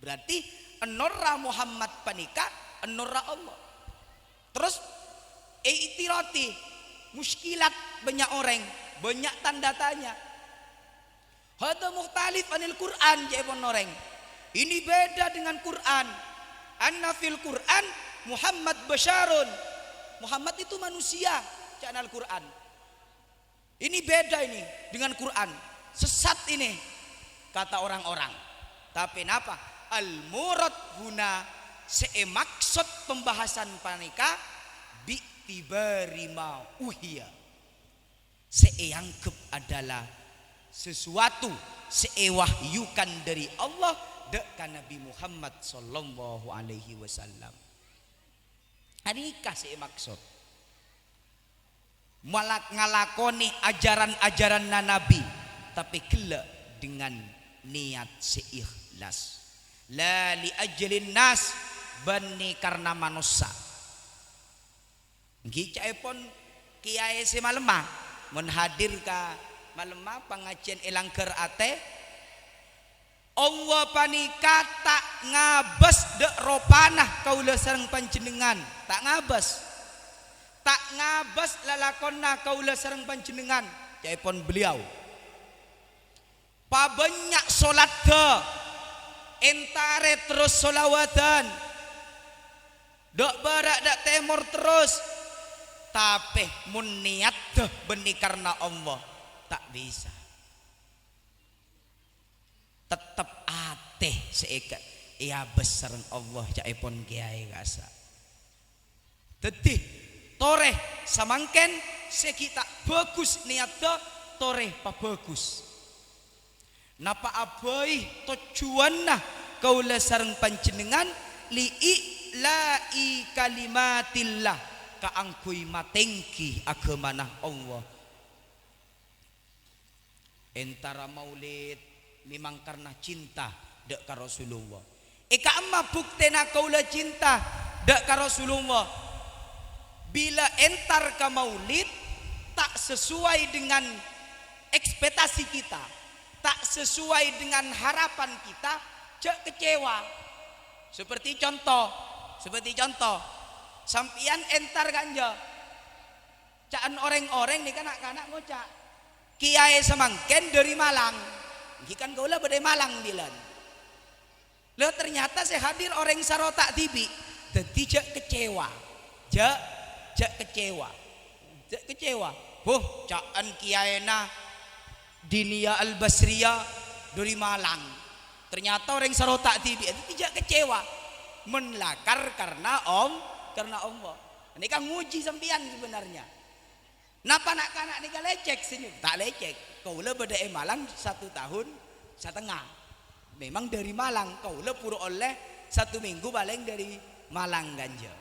D: berarti enora Muhammad panikah enora Allah. Terus itirati muskilat banyak orang, banyak tanda tanya. Hada mukhtalif anil Quran jaibon orang. Ini beda dengan Quran. Anna fil Quran Muhammad basyarun Muhammad itu manusia, cak Al-Quran. Ini beda ini dengan Quran. Sesat ini kata orang-orang. Tapi napa? Al-murad huna maksud pembahasan panika bi'tibari ma uhiya. Seanggap adalah sesuatu sewahyukan dari Allah dekat Nabi Muhammad sallallahu alaihi wasallam. Hanikah maksud malak ngalakoni ajaran-ajaran Nabi tapi kelak dengan niat seikhlas. La li ajlin nas bani karena manusia. Nggih pun kiai semalemah mun hadir ka malemah pengajian elangker ate Allah panika tak ngabes dek ropanah kaula sareng panjenengan, tak ngabes lalakonna kaula sareng panjenengan. Jaipun beliau pabanyak salat de entare terus solawatan dok barak dak temur terus tapi mun niat deh benih karena Allah tak bisa, tetap ateh seikat ia besar Allah jaipun kiai kasa. Tetih toreh samangken sekita bagus niat deh toreh pa bagus. Napa abai tujuan nah kaula sareng panjenengan li'i kalimatillah kaangkui matengki agamana Allah. Entara maulid memang karena cinta dek ka Rasulullah. Eka amma buktena kaula cinta dek ka Rasulullah. Bila entar ka maulid tak sesuai dengan ekspektasi kita, tak sesuai dengan harapan kita, cek kecewa. Seperti contoh, sampian entar ganja, caan orang-orang nih kanak-kanak ngocak, kiai semangken dari Malang, gikan kaulah badai Malang bilan. Lo ternyata saya hadir orang Sarota tibi, jadi cek kecewa, cek kecewa. Boh, caan kiai na Dinia Al-Basriyah dari Malang. Ternyata orang Sarota TV itu tidak kecewa, menlakar karena Allah. Ini kan nguji sampian sebenarnya. Napa nak ni lecek sini? Tak lecek. Kau le beda Malang 1 tahun setengah. Memang dari Malang. Kau le pura oleh 1 minggu paling dari Malang ganja.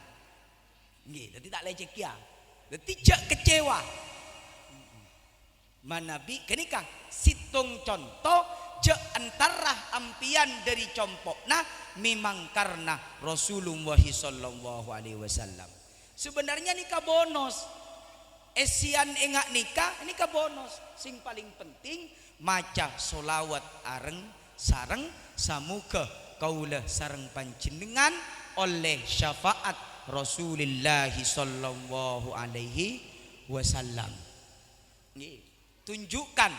D: Gitu, jadi tak lecek ya. Tidak kecewa. Manabi kenika situng contoh je antara ampian dari compokna memang karena Rasulullah sallallahu alaihi wasallam. Sebenarnya nikah bonus. Esian engak nikah bonus. Sing paling penting maca solawat areng sareng samuga kaula sareng panjenengan oleh syafaat Rasulullah sallallahu alaihi wasallam. Tunjukkan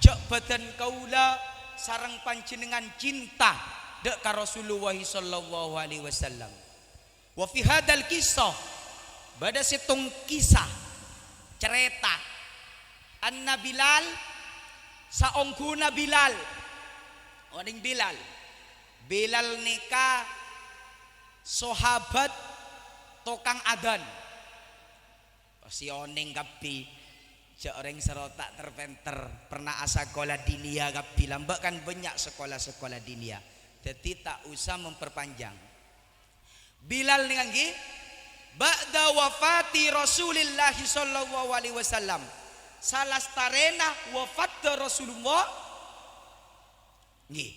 D: jabatan kaula sareng panjenengan cinta dek ka Rasulullah sallallahu alaihi wasallam. Wa fi hadzal kisah bada situng kisah cerita anna Bilal saongkuna Bilal oding Bilal nikah sahabat tukang adan si oneng kapi seorang Sarota terpenter pernah sekolah dinia kapi lambak kan banyak sekolah-sekolah dinia jadi tak usah memperpanjang. Bilal dengan gi ba'da wafati Rasulillah sallallahu alaihi wasallam salastarena wafat Rasulullah nggih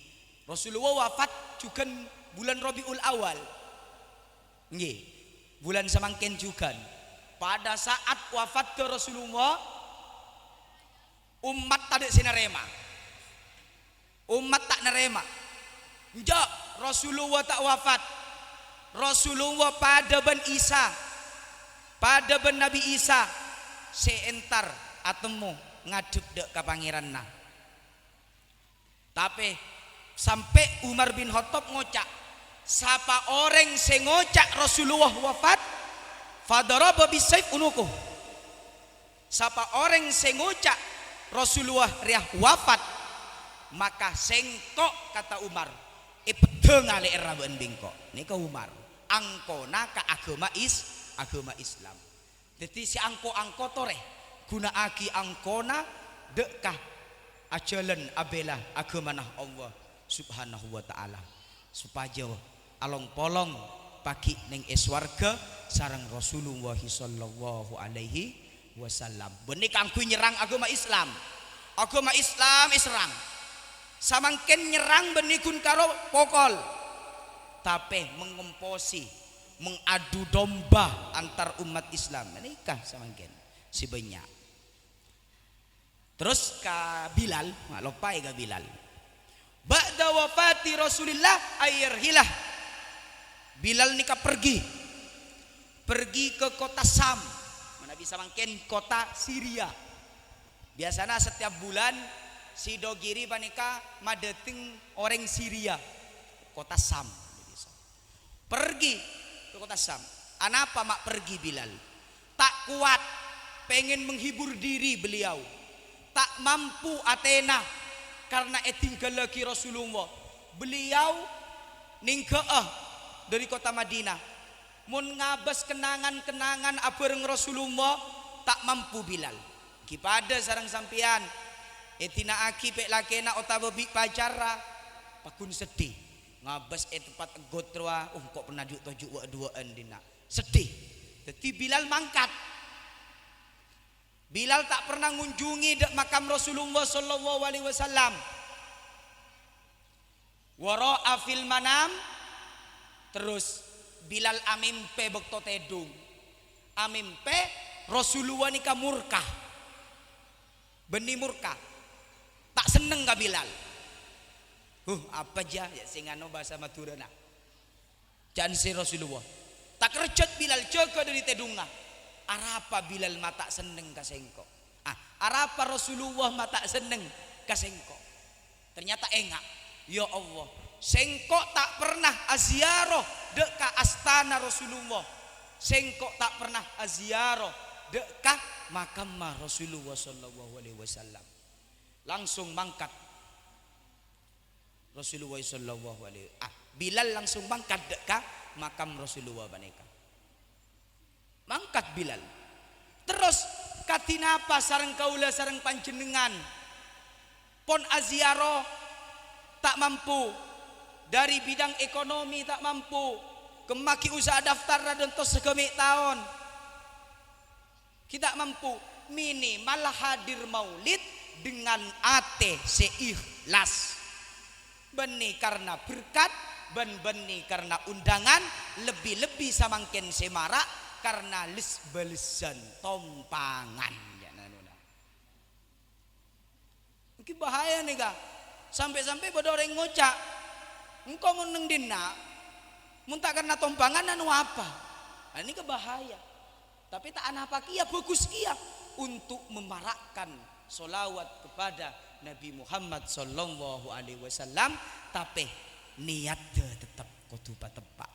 D: Rasulullah wafat juga bulan Rabiul Awal nggih bulan semangken juga pada saat wafat Rasulullah umat tak sinerema, umat tak nerema. Njak Rasulullah tak wafat, Rasulullah pada ben Isa, pada ben Nabi Isa seentar atemu ngadep dek ke pangeranna. Tapi sampai Umar bin Khattab ngocak, siapa orang sing ngocak Rasulullah wafat, fadaraba bisayf unukuh. Sapa orang sing ngucak Rasulullah riah wafat maka sengkok kata Umar pedeng ale eraben bingkok nika Umar angkona ka agama Islam. Jadi si angko toreh gunaaki angkona dekkah ajalan abelah agama Allah subhanahu wa ta'ala supaya along polong pagi ning eswarga sarang Rasulullah sallallahu alaihi wasallam. Benih kangku nyerang agama Islam serang samangken nyerang benikun karo pokol tapi mengomposi mengadu domba antar umat Islam menikah samangken si banyak. Terus ka Bilal lupa ya Bilal ba'da wafati Rasulillah ayrhilah. Bilal nikah pergi ke kota Sam mana bisa mangken kota Syria. Biasanya setiap bulan si dogiri panika madeting orang Syria kota Sam. Pergi ke kota Sam. Anapa mak pergi Bilal? Tak kuat pengen menghibur diri beliau. Tak mampu Athena karena tinggal lagi Rasulullah. Beliau ningkeeh dari kota Madinah. Mun ngabas kenangan-kenangan abareng Rasulullah tak mampu Bilal. Kipada sarang sampian etina aki pek lakena otabebi pacara pakun sedih. Ngabas tempat gotroa kok pernah juk duaan dina. Sedih. Jadi Bilal mangkat. Bilal tak pernah ngunjungi dek makam Rasulullah sallallahu alaihi wasallam. Wara'a fil manam. Terus Bilal amimpe bekto tedung. Amimpe Rasulullah nikah murkah. Beni murkah. Tak seneng ka Bilal. Apa aja ya singano bahasa Madurana. Jangan si Rasulullah. Tak kerjat Bilal jaga dari tedungah. Arapa Bilal mata seneng ka sengko. Arapa Rasulullah mata seneng ka sengko. Ternyata engak. Ya Allah, sengkok tak pernah aziaroh deka astana Rasulullah. Sengkok tak pernah aziaroh deka makam Rasulullah sallallahu alaihi wasallam. Langsung mangkat Rasulullah sallallahu alaihi Bilal langsung mangkat deka makam Rasulullah baneka. Mangkat Bilal. Terus katinapa sareng kaula sareng panjenengan pon aziaroh tak mampu, dari bidang ekonomi tak mampu, kemaki usaha daftar dan tos segemik tahun kita mampu minimal hadir maulid dengan ate seikhlas beni karena berkat ben beni karena undangan lebih-lebih samangken semarak karena lis belesan tompangan ya nanuna. Mungkin bahaya nih kak. Sampai-sampai pada orang ngocak engkau meneng dina muntah karena tompangan anu apa ini kebahaya. Tapi tak anapa kia bagus kia untuk memarakkan solawat kepada Nabi Muhammad sallallahu alaihi wasallam. Tapi niat tetap kudu tepat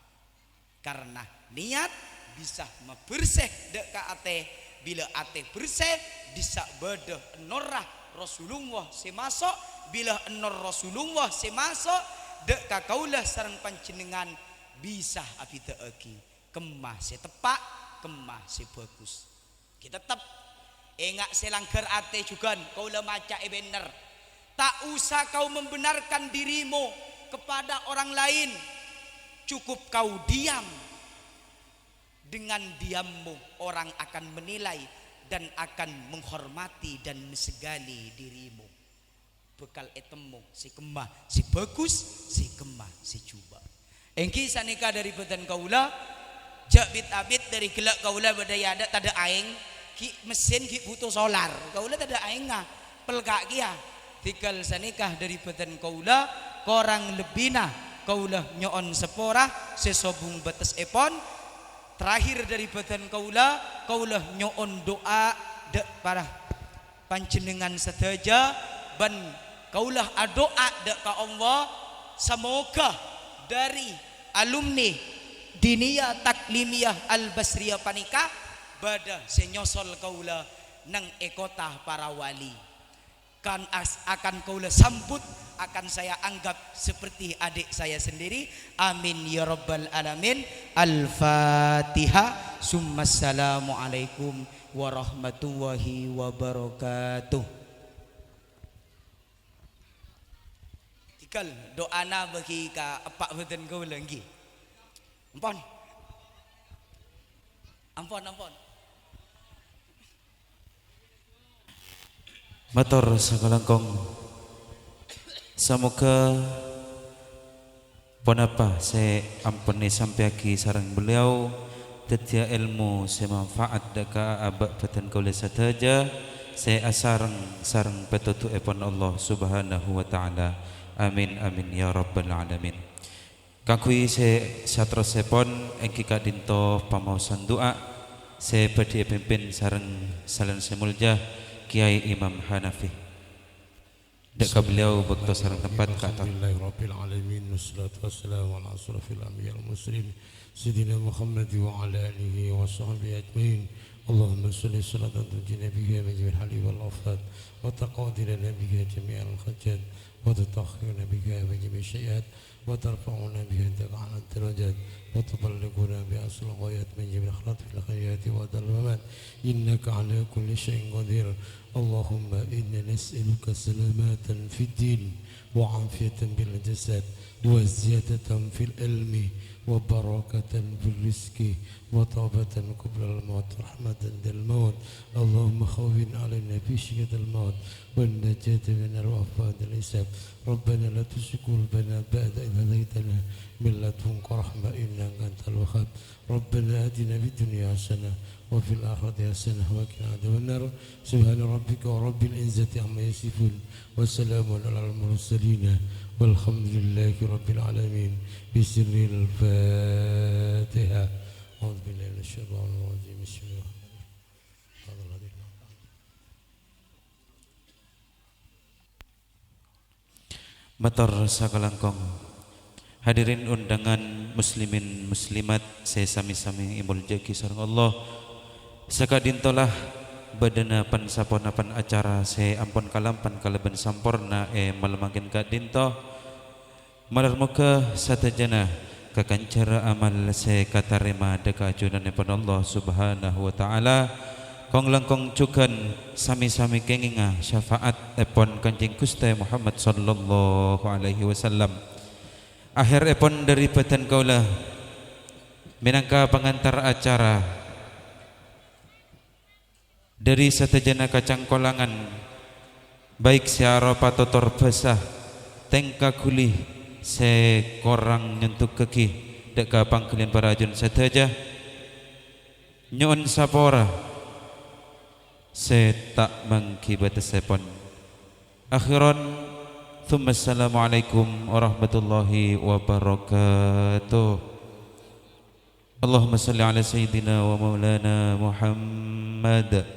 D: karena niat bisa membersih dek ka ate. Bila ate bersih bisa bedah norah Rasulullah semasuk. Bila enor Rasulullah semasuk dek kakaulah sareng panjenengan bisa api teeki kemah setepak kemah sebagus. Kita tetap engak selanggar ate juga kaulah maca bener. Tak usah kau membenarkan dirimu kepada orang lain, cukup kau diam. Dengan diammu orang akan menilai dan akan menghormati dan mesegali dirimu. Bekal etemu si kemah si bagus si kemah si coba. Engki sanika dari badan kaula jabit abit dari gelak kaula badaya ada tada aing ki mesin ki butuh solar kaula tada aing ngah pelgak kia tikal sanikah dari badan kaula korang lebina kaula nyoon sepora sesobung batas epon terakhir dari badan kaula nyoon doa dek para panjenengan sedaja ban kaulah doa dek ka Allah semoga dari alumni diniyah taklimiyah al-basriyah panika bada senyosol kaula nang ekota para wali kan akan kaula sambut, akan saya anggap seperti adik saya sendiri. Amin ya rabbal alamin. Al-Fatihah. Assalamualaikum warahmatullahi wabarakatuh. Tikal doana bagi ka apak beten kaula nggih. Ampun. Ampun.
A: Matur sakalangkong semoga ponapa saya ampuni sampai aki sarang beliau tetia ilmu saya manfaat deka abak batan kaula sadaja saya sarang petutu epon Allah subhanahu wa ta'ala. Amin amin ya rabbal alamin. Kakui saya satros sepon engki kadinto pamausan doa saya badi pimpin sarang salan semulja Kiai Imam Hanafi. Deka beliau bekto sarang tempat kata.
B: Alhamdulillahirabbil alamin wassalatu wassalamu ala asrofil anbiya'i wal mursalin sayyidina Muhammad wa ala alihi wa sahbihi ajmain. Allahumma shalli salatan tunjina biha min jami'il hali wal afat wa taqdi lana biha jami'al hajat wa tutakhiruna biha min jami'il syi'at wa tarfa'una biha ta'ala darajat wa tuballighuna bi asl ghayat min jami'il akhlaq fil khayat wa dalwamat innaka ala kulli syai'in qadir. Allahumma inna nas'aluka salamatan fid din wa 'afiyatan bil jasad wa ziyadatan fil ilmi wa barakatan fil rizqi wa tawbatan qabla al maut rahmatan dal maut. Allahumma khawwin 'alaina fi shiddatil maut wan najata min al wafat al hisab. Rabbana la tuzigh qulubana ba'da idh hadaytana min ladunka rahmah innaka antal wahhab. Rabbana atina fid dunya hasanah وفي الآخرة حسنة وقنا عذاب النار. سبحان ربك رب العزة عما يصفون وسلام على المرسلين والحمد لله رب العالمين. بسر الفاتحة. أعوذ بالله من الشيطان الرجيم. بسم الله الرحمن الرحيم.
A: Matur sakalangkong hadirin undangan muslimin muslimat saya sami-sami imul jaki sareng Allah. Sakadintolah badana pan saponapan acara saya ampun kalampan kalaban sampurna malamangkin kadinto malar muka satajana kakancara amal saya katarima deka ajunanipun Allah subhanahu wa ta'ala. Kong langkong cukan sami-sami kenginga syafaat epon Kanjeng Gusti Muhammad sallallahu alaihi wasallam. Akhir epon dari batan kaula minangka pengantar acara dari satajana kacang kolangan baik seara patotor basah tengka kulih se korang nyentuk keki deka pangkalian para ajun sataja nyon sapora se tak mangkibat sepon akhiran thumma assalamualaikum warahmatullahi wabarakatuh. Allahumma salli ala sayyidina wa maulana Muhammad